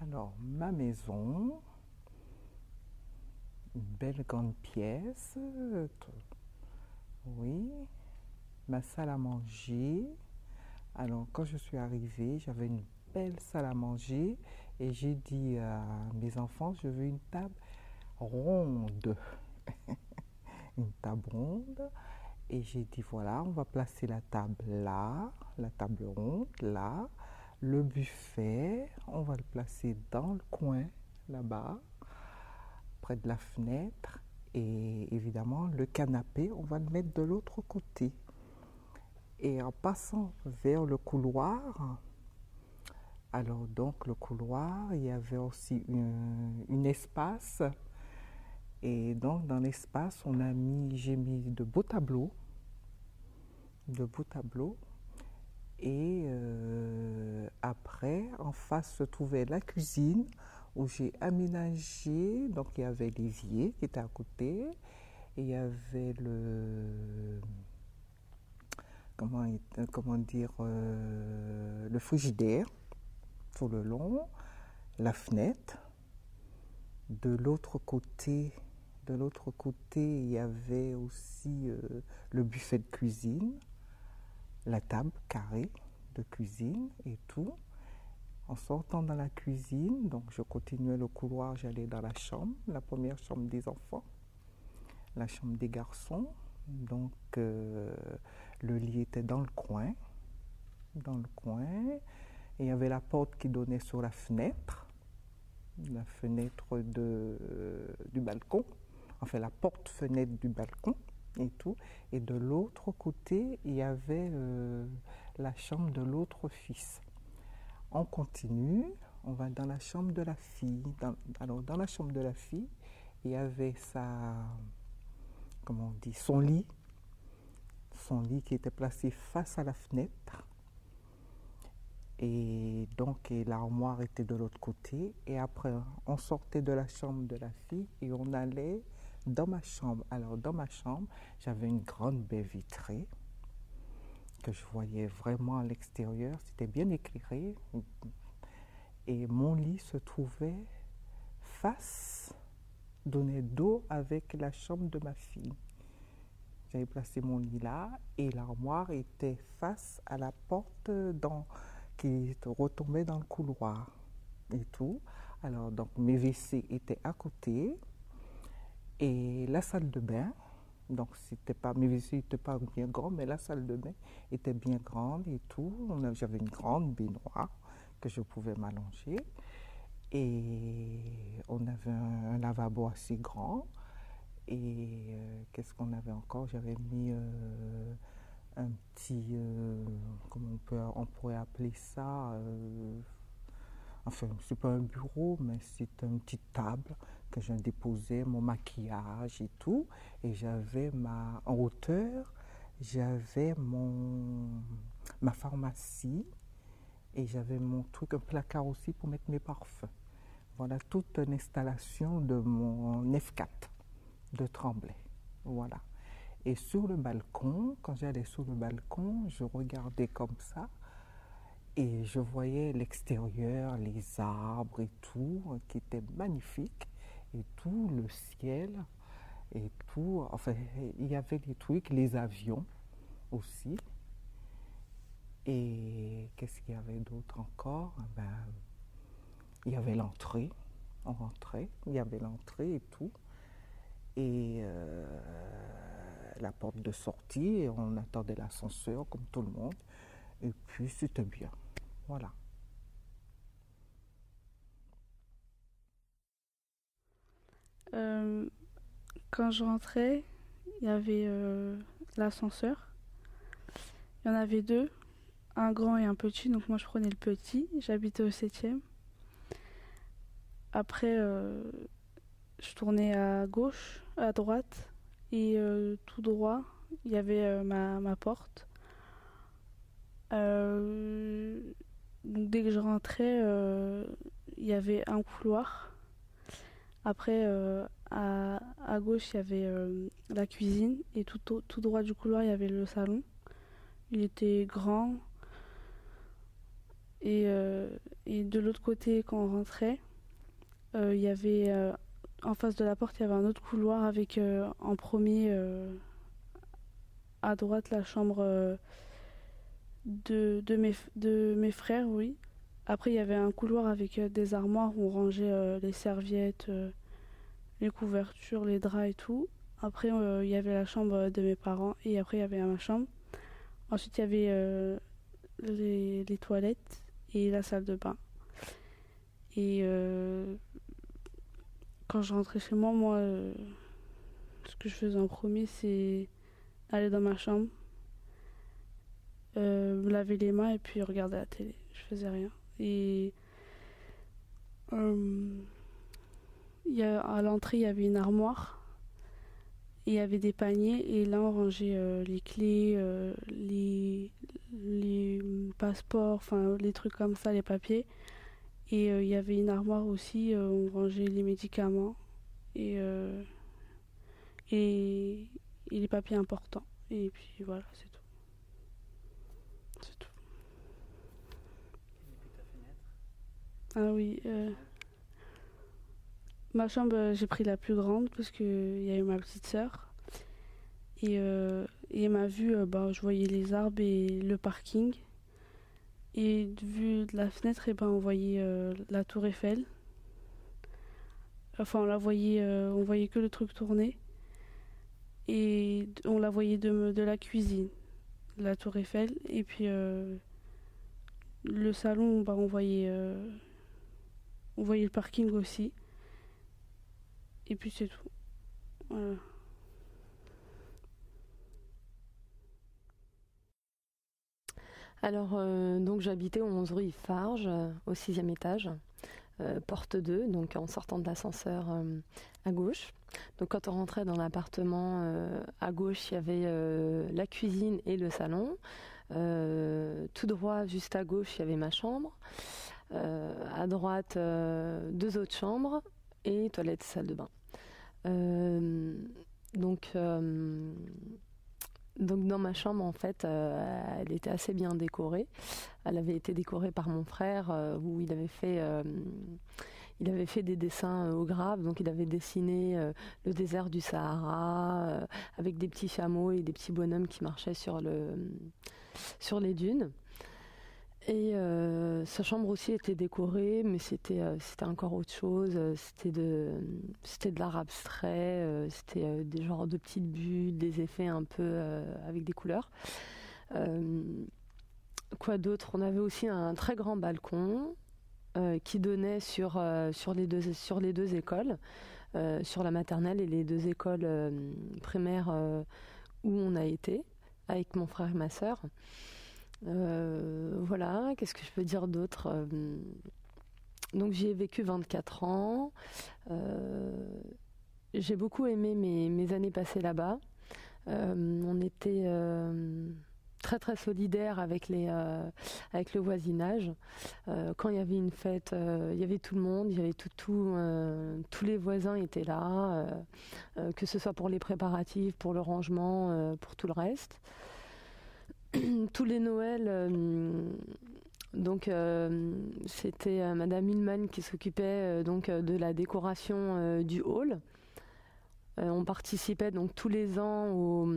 Alors, ma maison, une belle grande pièce, oui, ma salle à manger. Alors, quand je suis arrivée, j'avais une belle salle à manger et j'ai dit à mes enfants, je veux une table ronde, une table ronde. Et j'ai dit, voilà, on va placer la table là, la table ronde là, le buffet, on va le placer dans le coin là-bas, près de la fenêtre. Et évidemment, le canapé, on va le mettre de l'autre côté. Et en passant vers le couloir, alors donc le couloir, il y avait aussi un espace. Et donc dans l'espace, j'ai mis de beaux tableaux. Et après, en face se trouvait la cuisine où j'ai aménagé. Donc il y avait l'évier qui était à côté. Et il y avait le frigidaire tout le long, la fenêtre. De l'autre côté, il y avait aussi le buffet de cuisine, la table carrée de cuisine et tout. En sortant dans la cuisine, donc je continuais le couloir, j'allais dans la chambre, la première chambre des enfants, la chambre des garçons. Donc le lit était dans le coin. Et il y avait la porte qui donnait sur la fenêtre du balcon, enfin la porte-fenêtre du balcon et tout. Et de l'autre côté, il y avait la chambre de l'autre fils. On continue, on va dans la chambre de la fille. Alors dans la chambre de la fille, il y avait son lit qui était placé face à la fenêtre. Et donc l'armoire était de l'autre côté. Et après, on sortait de la chambre de la fille et on allait dans ma chambre. Alors dans ma chambre, j'avais une grande baie vitrée que je voyais vraiment à l'extérieur. C'était bien éclairé. Et mon lit se trouvait donnait dos avec la chambre de ma fille. J'avais placé mon lit là et l'armoire était face à la porte qui retombait dans le couloir et tout. Alors donc mes WC étaient à côté et la salle de bain. Donc mes WC n'étaient pas bien grands, mais la salle de bain était bien grande et tout. J'avais une grande baignoire que je pouvais m'allonger et on avait un lavabo assez grand. Et qu'est-ce qu'on avait encore? J'avais mis un petit, comment on pourrait appeler ça, enfin c'est pas un bureau, mais c'est une petite table que je déposais mon maquillage et tout. Et j'avais en hauteur, j'avais ma pharmacie et j'avais mon truc, un placard aussi pour mettre mes parfums. Voilà toute une installation de mon F4 de Tremblay. Voilà. Et sur le balcon, quand j'allais sur le balcon, je regardais comme ça et je voyais l'extérieur, les arbres et tout, qui était magnifique, et tout, le ciel, et tout. Enfin, il y avait des trucs, les avions aussi. Et qu'est-ce qu'il y avait d'autre encore? Il y avait l'entrée, on rentrait, il y avait l'entrée et tout. Et la porte de sortie, et on attendait l'ascenseur comme tout le monde. Et puis c'était bien. Voilà. Quand je rentrais, il y avait l'ascenseur. Il y en avait deux, un grand et un petit. Donc moi je prenais le petit. J'habitais au 7e. Après, je tournais à gauche, à droite. Et tout droit, il y avait ma porte. Donc dès que je rentrais, il y avait un couloir. Après, à gauche, il y avait la cuisine et tout droit du couloir, il y avait le salon. Il était grand. Et de l'autre côté, quand on rentrait, il y avait en face de la porte, il y avait un autre couloir avec en premier à droite la chambre de mes frères, oui. Après, il y avait un couloir avec des armoires où on rangeait les serviettes, les couvertures, les draps et tout. Après, il y avait la chambre de mes parents et après, il y avait ma chambre. Ensuite, il y avait les toilettes et la salle de bain. Et quand je rentrais chez moi, ce que je faisais en premier, c'est aller dans ma chambre, me laver les mains et puis regarder la télé. Je faisais rien. Et à l'entrée, il y avait une armoire. Et il y avait des paniers. Et là, on rangeait les clés, les passeports, enfin les trucs comme ça, les papiers. Et il y avait une armoire aussi où on rangeait les médicaments et les papiers importants. Et puis voilà, c'est tout. C'est tout. Et puis ta fenêtre? Ah oui. Ma chambre, j'ai pris la plus grande parce qu'il y a eu ma petite sœur. Et ma vue, je voyais les arbres et le parking. Et vue de la fenêtre, on voyait la tour Eiffel. Enfin, on voyait que le truc tourner. Et on la voyait de la cuisine, la tour Eiffel. Et puis le salon, on voyait le parking aussi. Et puis c'est tout. Voilà. Alors, donc j'habitais au 11 rue Farge, au 6e étage, porte 2, donc en sortant de l'ascenseur à gauche. Donc quand on rentrait dans l'appartement, à gauche, il y avait la cuisine et le salon. Tout droit, juste à gauche, il y avait ma chambre. À droite, 2 autres chambres et toilette, salle de bain. Donc dans ma chambre, en fait, elle était assez bien décorée. Elle avait été décorée par mon frère, où il avait fait des dessins au grave. Donc il avait dessiné le désert du Sahara, avec des petits chameaux et des petits bonhommes qui marchaient sur les dunes. Et sa chambre aussi était décorée, mais c'était encore autre chose. C'était de l'art abstrait, c'était des genres de petites bulles, des effets un peu avec des couleurs. Quoi d'autre? On avait aussi un très grand balcon qui donnait sur les deux écoles, sur la maternelle et les 2 écoles primaires où on a été avec mon frère et ma sœur. Voilà, qu'est-ce que je peux dire d'autre? Donc j'y ai vécu 24 ans. J'ai beaucoup aimé mes années passées là-bas. On était très très solidaires avec le voisinage. Quand il y avait une fête, il y avait tout le monde, il y avait tous les voisins étaient là, que ce soit pour les préparatifs, pour le rangement, pour tout le reste. Tous les Noëls, donc c'était Madame Hillman qui s'occupait de la décoration du hall. On participait donc tous les ans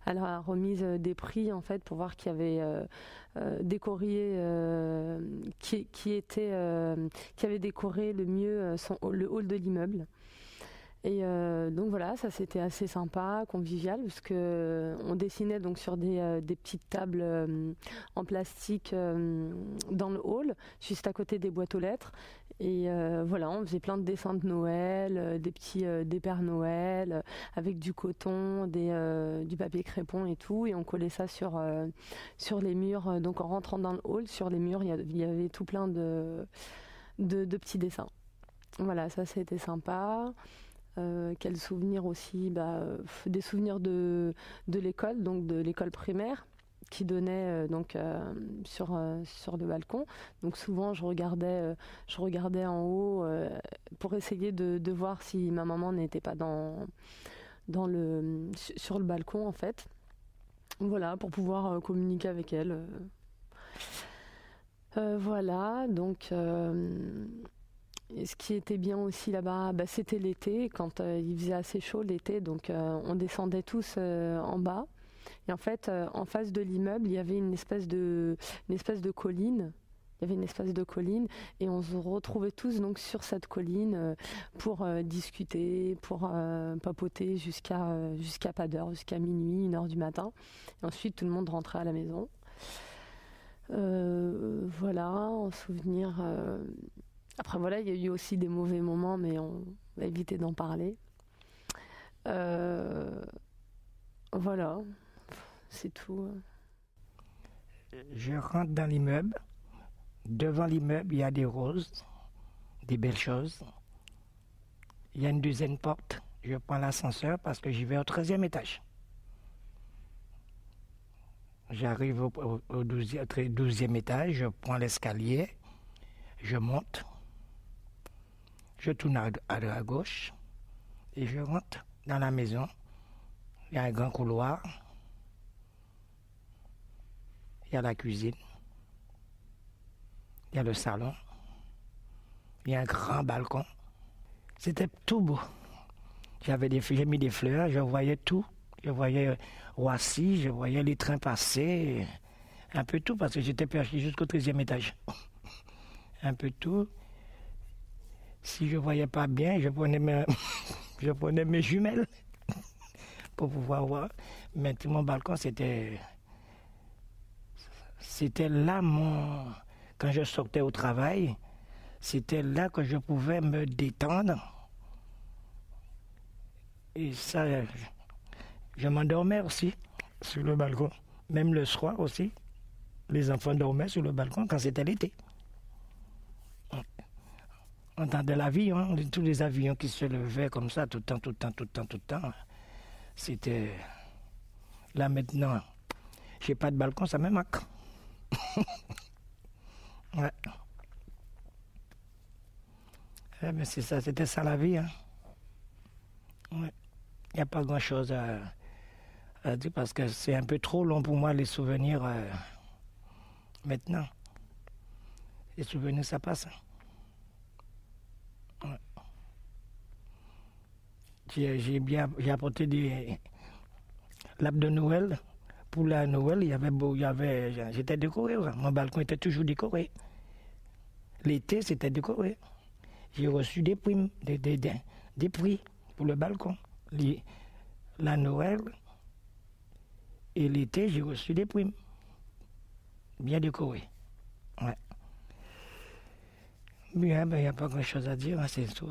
à la remise des prix, en fait, pour voir qui avait décoré, qui avait décoré le mieux le hall de l'immeuble. Et donc voilà, ça c'était assez sympa, convivial, parce que on dessinait donc sur des petites tables en plastique dans le hall, juste à côté des boîtes aux lettres. Et voilà, on faisait plein de dessins de Noël, des Pères Noël, avec du coton, du papier crépon et tout, et on collait ça sur les murs. Donc en rentrant dans le hall, sur les murs, il y avait tout plein de petits dessins. Voilà, ça c'était sympa. Quels souvenirs aussi? Des souvenirs de l'école, donc de l'école primaire, qui donnait sur le balcon. Donc souvent je regardais en haut pour essayer de voir si ma maman n'était pas sur le balcon, en fait. Voilà, pour pouvoir communiquer avec elle. Voilà, donc et ce qui était bien aussi là-bas, c'était l'été, quand il faisait assez chaud l'été, donc on descendait tous en bas. Et en fait, en face de l'immeuble, il y avait une espèce de colline. Il y avait une espèce de colline et on se retrouvait tous donc sur cette colline pour discuter, pour papoter jusqu'à pas d'heure, jusqu'à minuit, 1h du matin. Et ensuite, tout le monde rentrait à la maison. Voilà, en souvenir. Après, voilà, il y a eu aussi des mauvais moments, mais on va éviter d'en parler. Voilà, c'est tout. Je rentre dans l'immeuble. Devant l'immeuble, il y a des roses, des belles choses. Il y a une deuxième porte. Je prends l'ascenseur parce que j'y vais au 13e étage. J'arrive au 12e étage, je prends l'escalier, je monte, je tourne à gauche et je rentre dans la maison. Il y a un grand couloir, il y a la cuisine. Il y a le salon, il y a un grand balcon. C'était tout beau. J'ai mis des fleurs, je voyais tout. Je voyais Roissy, je voyais les trains passer, un peu tout, parce que j'étais perché jusqu'au 13e étage. Un peu tout. Si je ne voyais pas bien, je prenais mes jumelles pour pouvoir voir. Mais tout mon balcon, c'était là quand je sortais au travail, c'était là que je pouvais me détendre. Et ça, je m'endormais aussi sur le balcon. Même le soir aussi, les enfants dormaient sur le balcon quand c'était l'été. On entendait l'avion, tous les avions qui se levaient comme ça tout le temps. C'était... Là maintenant, j'ai pas de balcon, ça me manque. Ouais. Mais c'est ça, c'était ça la vie. Hein. Ouais. Il n'y a pas grand-chose à dire parce que c'est un peu trop long pour moi les souvenirs maintenant. Les souvenirs, ça passe. Ouais. J'ai apporté des lampes de Noël. Pour la Noël, j'étais décoré. Ouais. Mon balcon était toujours décoré. L'été, c'était décoré. J'ai reçu des primes, des prix pour le balcon. La Noël et l'été, j'ai reçu des primes. Bien décorées. Ouais. Bien, il n'y a pas grand-chose à dire, hein, c'est tout.